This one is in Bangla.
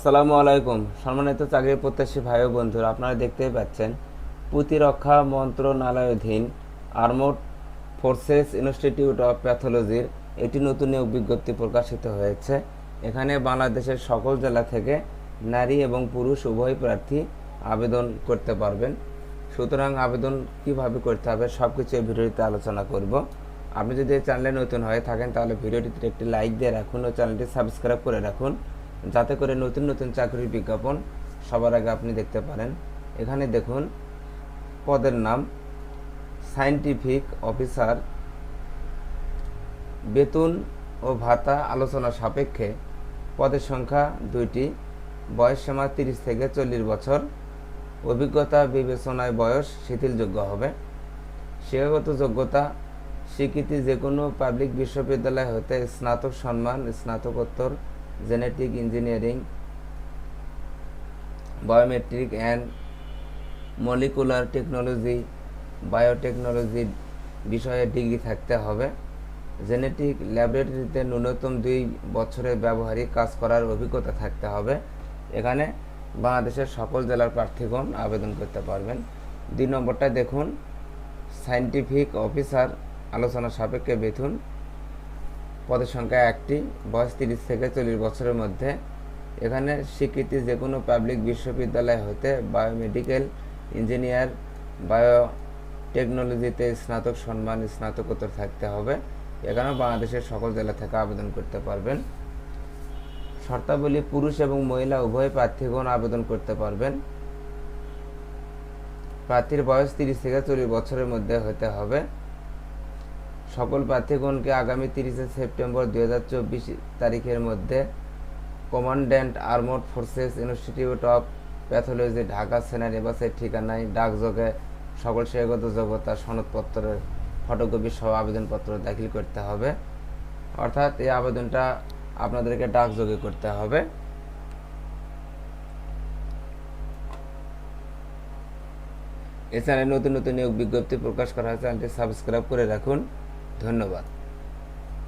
আসসালামু আলাইকুম। সম্মানিত চাকরি প্রত্যাশী ভাই ও বন্ধুরা, আপনারা দেখতেই পাচ্ছেন প্রতিরক্ষা মন্ত্রণালয়াধীন আর্মড ফোর্সেস ইনস্টিটিউট অফ প্যাথোলজির একটি নতুন নিয়োগ বিজ্ঞপ্তি প্রকাশিত হয়েছে। এখানে বাংলাদেশের সকল জেলা থেকে নারী এবং পুরুষ উভয় প্রার্থী আবেদন করতে পারবেন। সুতরাং আবেদন কিভাবে করতে হবে সব কিছু এই ভিডিওতে আলোচনা করব। আপনি যদি এই চ্যানেলে নতুন হয়ে থাকেন তাহলে ভিডিওটিতে একটি লাইক দিয়ে রাখুন ও চ্যানেলটি সাবস্ক্রাইব করে রাখুন, যাতে করে নতুন নতুন চাকরির বিজ্ঞাপন সবার আগে আপনি দেখতে পারেন। এখানে দেখুন পদের নাম সায়েন্টিফিক অফিসার, বেতন ও ভাতা আলোচনা সাপেক্ষে, পদের সংখ্যা 2টি, বয়স সীমা 30 থেকে 40 বছর, অভিজ্ঞতা বিবেচনায় বয়স শিথিলযোগ্য হবে। শিক্ষাগত যোগ্যতা স্বীকৃতি যে কোনো পাবলিক বিশ্ববিদ্যালয় হতে স্নাতক সম্মান, স্নাতকোত্তর, genetic engineering, biometric and molecular technology, biotechnology বিষয়ে ডিগ্রি থাকতে হবে। জেনেটিক ল্যাবরেটরিতে ন্যূনতম 2 বছরের ব্যবহারিক কাজ করার অভিজ্ঞতা থাকতে হবে। এখানে বাংলাদেশের সকল জেলার প্রার্থীগণ আবেদন করতে পারবেন। 2 নম্বরটা দেখুন সায়েন্টিফিক অফিসার, আলোচনা সাপেক্ষে বেতন, পদের সংখ্যা 1টি, বয়স 30 থেকে 40 বছরের মধ্যে। এখানে স্বীকৃতি যে কোনো পাবলিক বিশ্ববিদ্যালয় হতে বায়োমেডিক্যাল ইঞ্জিনিয়ার, বায়োটেকনোলজিতে স্নাতক সম্মান, স্নাতকোত্তর থাকতে হবে। এখানেও বাংলাদেশের সকল জেলা থেকে আবেদন করতে পারবেন। শর্তাবলী পুরুষ এবং মহিলা উভয় প্রার্থীগণ আবেদন করতে পারবেন। প্রার্থীর বয়স 30 থেকে 40 বছরের মধ্যে হতে হবে। সকল প্রার্থীগণকে আগামী 30 সেপ্টেম্বর 2024 তারিখের মধ্যে commandant armed forces institute of pathology, Dhaka সেনানিবাসের ঠিকানায় ডাকযোগে সকল শিক্ষাগত যোগ্যতা সনদপত্রের ফটোকপি সহ আবেদনপত্র দাখিল করতে হবে। অর্থাৎ এই আবেদনটা আপনাদেরকে ডাকযোগে করতে হবে। এই চ্যানেলে নতুন নতুন নিয়োগ বিজ্ঞপ্তি প্রকাশ করা হয়, চ্যানেলটি সাবস্ক্রাইব করে রাখুন। ধন্যবাদ।